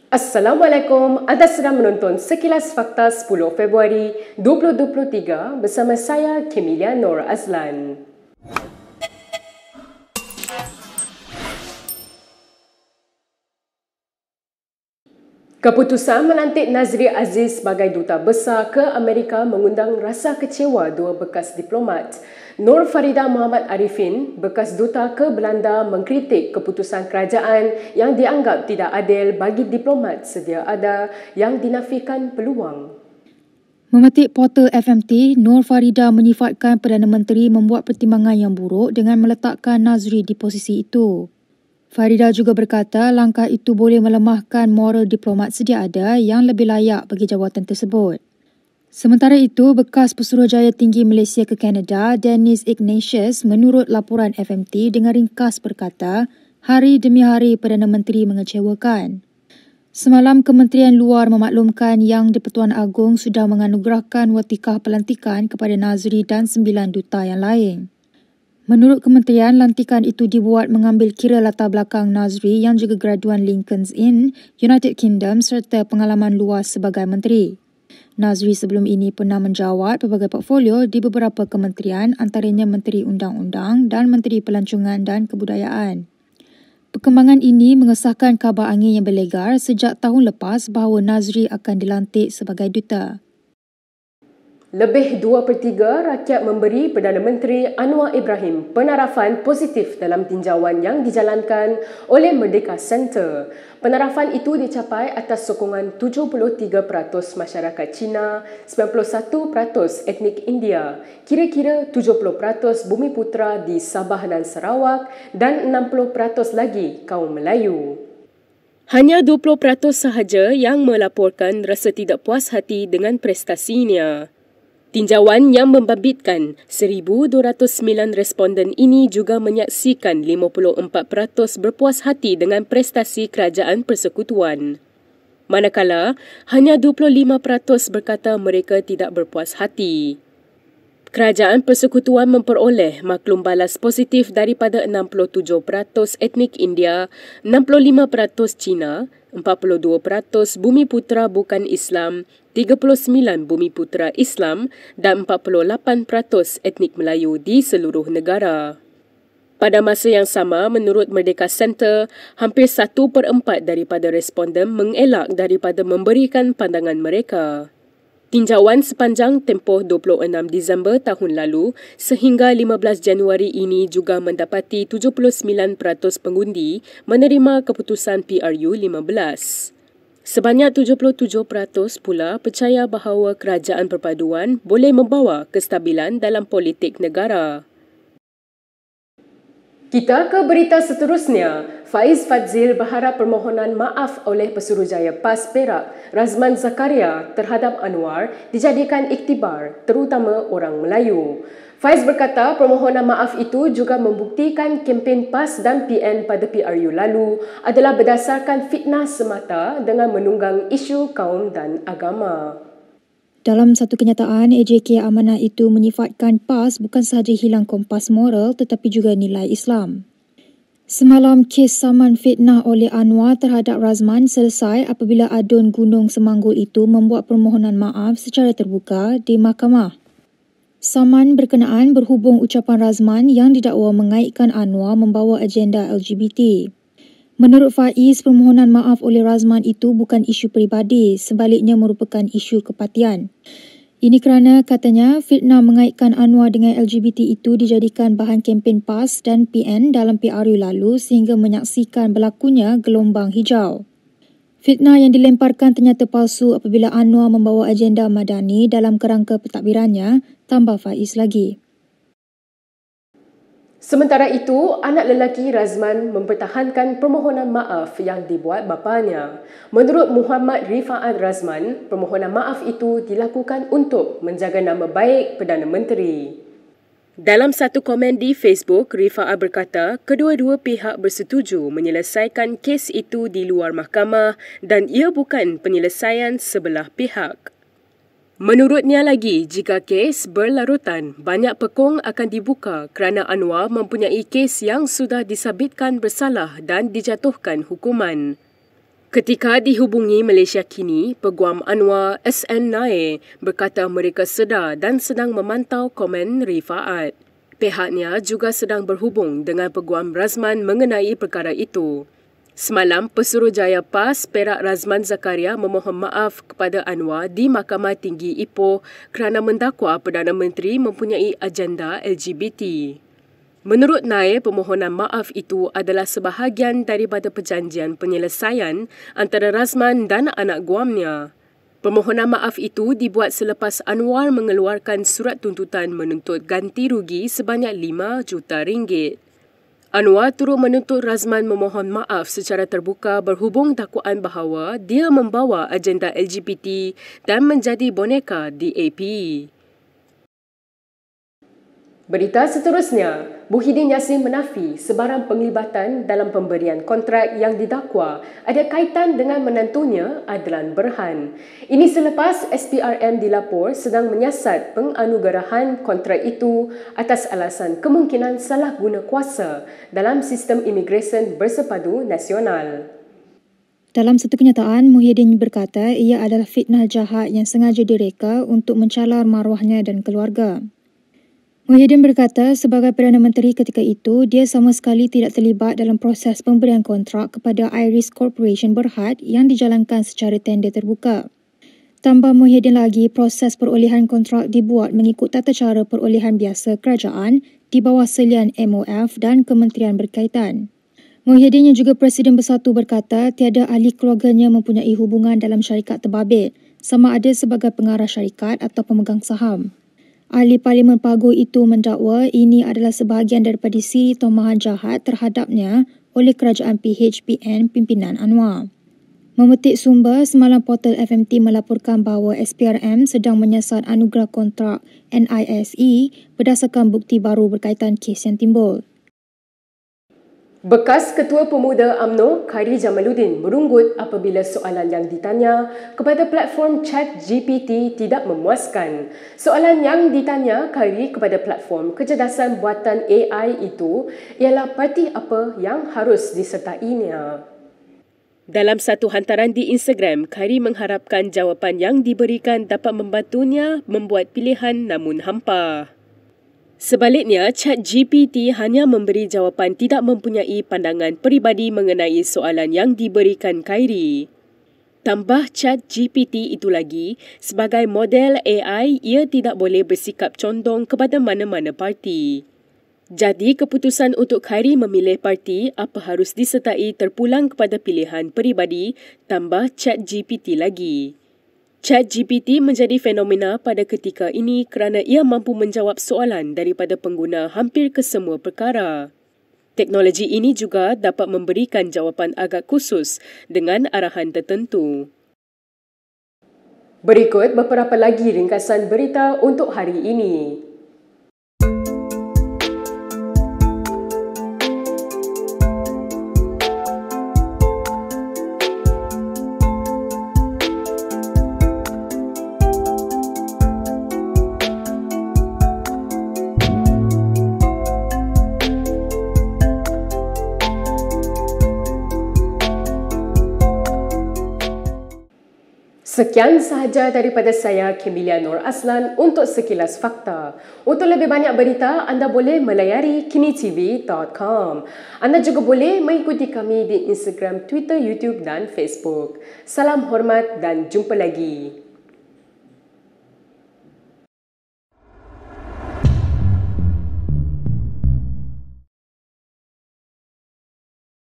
Assalamualaikum, anda sedang menonton Sekilas Fakta 10 Februari 2023 bersama saya Kemilia Nur Azlan. Keputusan melantik Nazri Aziz sebagai Duta Besar ke Amerika mengundang rasa kecewa dua bekas diplomat. Nur Farida Muhammad Arifin, bekas Duta ke Belanda, mengkritik keputusan kerajaan yang dianggap tidak adil bagi diplomat sedia ada yang dinafikan peluang. Memetik portal FMT, Nur Farida menyifatkan Perdana Menteri membuat pertimbangan yang buruk dengan meletakkan Nazri di posisi itu. Farida juga berkata langkah itu boleh melemahkan moral diplomat sedia ada yang lebih layak bagi jawatan tersebut. Sementara itu, bekas Pesuruhjaya Tinggi Malaysia ke Kanada, Dennis Ignatius, menurut laporan FMT dengan ringkas berkata, hari demi hari Perdana Menteri mengecewakan. Semalam, Kementerian Luar memaklumkan Yang di-Pertuan Agong sudah menganugerahkan watikah pelantikan kepada Nazri dan 9 duta yang lain. Menurut kementerian, lantikan itu dibuat mengambil kira latar belakang Nazri yang juga graduan Lincoln's Inn, United Kingdom serta pengalaman luas sebagai menteri. Nazri sebelum ini pernah menjawat pelbagai portfolio di beberapa kementerian, antaranya Menteri Undang-Undang dan Menteri Pelancongan dan Kebudayaan. Perkembangan ini mengesahkan kabar angin yang berlegar sejak tahun lepas bahawa Nazri akan dilantik sebagai duta. Lebih 2/3 rakyat memberi Perdana Menteri Anwar Ibrahim penarafan positif dalam tinjauan yang dijalankan oleh Merdeka Center. Penarafan itu dicapai atas sokongan 73% masyarakat Cina, 91% etnik India, kira-kira 70% Bumiputera di Sabah dan Sarawak dan 60% lagi kaum Melayu. Hanya 20% sahaja yang melaporkan rasa tidak puas hati dengan prestasinya. Tinjauan yang membabitkan 1,209 responden ini juga menyaksikan 54% berpuas hati dengan prestasi kerajaan persekutuan. Manakala, hanya 25% berkata mereka tidak berpuas hati. Kerajaan persekutuan memperoleh maklum balas positif daripada 67% etnik India, 65% Cina, 42% Bumiputera bukan Islam, 39 Bumiputera Islam dan 48% etnik Melayu di seluruh negara. Pada masa yang sama, menurut Merdeka Center, hampir 1/4 daripada responden mengelak daripada memberikan pandangan mereka. Tinjauan sepanjang tempoh 26 Disember tahun lalu sehingga 15 Januari ini juga mendapati 79% pengundi menerima keputusan PRU 15. Sebanyak 77% pula percaya bahawa kerajaan perpaduan boleh membawa kestabilan dalam politik negara. Kita ke berita seterusnya. Faiz Fadzil berharap permohonan maaf oleh Pesuruhjaya PAS Perak, Razman Zakaria terhadap Anwar dijadikan iktibar, terutama orang Melayu. Faiz berkata permohonan maaf itu juga membuktikan kempen PAS dan PN pada PRU lalu adalah berdasarkan fitnah semata dengan menunggang isu kaum dan agama. Dalam satu kenyataan, AJK Amanah itu menyifatkan PAS bukan sahaja hilang kompas moral tetapi juga nilai Islam. Semalam, kes saman fitnah oleh Anwar terhadap Razman selesai apabila Adun Gunung Semanggul itu membuat permohonan maaf secara terbuka di mahkamah. Saman berkenaan berhubung ucapan Razman yang didakwa mengaitkan Anwar membawa agenda LGBT. Menurut Faiz, permohonan maaf oleh Razman itu bukan isu peribadi, sebaliknya merupakan isu kepatian. Ini kerana, katanya, fitnah mengaitkan Anwar dengan LGBT itu dijadikan bahan kempen PAS dan PN dalam PRU lalu sehingga menyaksikan berlakunya gelombang hijau. Fitnah yang dilemparkan ternyata palsu apabila Anwar membawa agenda madani dalam kerangka pentadbirannya, tambah Faiz lagi. Sementara itu, anak lelaki Razman mempertahankan permohonan maaf yang dibuat bapanya. Menurut Muhammad Rifaat Razman, permohonan maaf itu dilakukan untuk menjaga nama baik Perdana Menteri. Dalam satu komen di Facebook, Rifaat berkata kedua-dua pihak bersetuju menyelesaikan kes itu di luar mahkamah dan ia bukan penyelesaian sebelah pihak. Menurutnya lagi, jika kes berlarutan, banyak pekong akan dibuka kerana Anwar mempunyai kes yang sudah disabitkan bersalah dan dijatuhkan hukuman. Ketika dihubungi Malaysia Kini, Peguam Anwar SN Nair berkata mereka sedar dan sedang memantau komen Rifaat. Pihaknya juga sedang berhubung dengan Peguam Razman mengenai perkara itu. Semalam, Pesuruhjaya PAS Perak Razman Zakaria memohon maaf kepada Anwar di Mahkamah Tinggi Ipoh kerana mendakwa Perdana Menteri mempunyai agenda LGBT. Menurut Nair, permohonan maaf itu adalah sebahagian daripada perjanjian penyelesaian antara Razman dan anak guamnya. Permohonan maaf itu dibuat selepas Anwar mengeluarkan surat tuntutan menuntut ganti rugi sebanyak RM5 juta. Anwar turut menuntut Razman memohon maaf secara terbuka berhubung dakwaan bahawa dia membawa agenda LGBT dan menjadi boneka DAP. Berita seterusnya, Muhyiddin Yassin menafi sebarang penglibatan dalam pemberian kontrak yang didakwa ada kaitan dengan menantunya Adlan Berhan. Ini selepas SPRM dilapor sedang menyiasat penganugerahan kontrak itu atas alasan kemungkinan salah guna kuasa dalam sistem imigresen bersepadu nasional. Dalam satu kenyataan, Muhyiddin berkata ia adalah fitnah jahat yang sengaja direka untuk mencalar maruahnya dan keluarga. Muhyiddin berkata sebagai Perdana Menteri ketika itu, dia sama sekali tidak terlibat dalam proses pemberian kontrak kepada Iris Corporation Berhad yang dijalankan secara tender terbuka. Tambah Muhyiddin lagi, proses perolehan kontrak dibuat mengikut tata cara perolehan biasa kerajaan di bawah selian MOF dan kementerian berkaitan. Muhyiddin yang juga Presiden Bersatu berkata tiada ahli keluarganya mempunyai hubungan dalam syarikat terbabit, sama ada sebagai pengarah syarikat atau pemegang saham. Ahli Parlimen Paguh itu mendakwa ini adalah sebahagian daripada siri tomahan jahat terhadapnya oleh kerajaan PHPN pimpinan Anwar. Memetik sumber, semalam portal FMT melaporkan bahawa SPRM sedang menyiasat anugerah kontrak NISE berdasarkan bukti baru berkaitan kes yang timbul. Bekas Ketua Pemuda UMNO, Khairi Jamaluddin merunggut apabila soalan yang ditanya kepada platform ChatGPT tidak memuaskan. Soalan yang ditanya Khairi kepada platform kecerdasan buatan AI itu ialah parti apa yang harus disertainya. Dalam satu hantaran di Instagram, Khairi mengharapkan jawapan yang diberikan dapat membantunya membuat pilihan namun hampa. Sebaliknya, ChatGPT hanya memberi jawapan tidak mempunyai pandangan peribadi mengenai soalan yang diberikan Khairi. Tambah ChatGPT itu lagi, sebagai model AI, ia tidak boleh bersikap condong kepada mana-mana parti. Jadi, keputusan untuk Khairi memilih parti apa harus disertai terpulang kepada pilihan peribadi tambah ChatGPT lagi. ChatGPT menjadi fenomena pada ketika ini kerana ia mampu menjawab soalan daripada pengguna hampir kesemua perkara. Teknologi ini juga dapat memberikan jawapan agak khusus dengan arahan tertentu. Berikut beberapa lagi ringkasan berita untuk hari ini. Sekian sahaja daripada saya, Kemilia Nur Aslan untuk Sekilas Fakta. Untuk lebih banyak berita, anda boleh melayari kinitv.com. Anda juga boleh mengikuti kami di Instagram, Twitter, YouTube dan Facebook. Salam hormat dan jumpa lagi.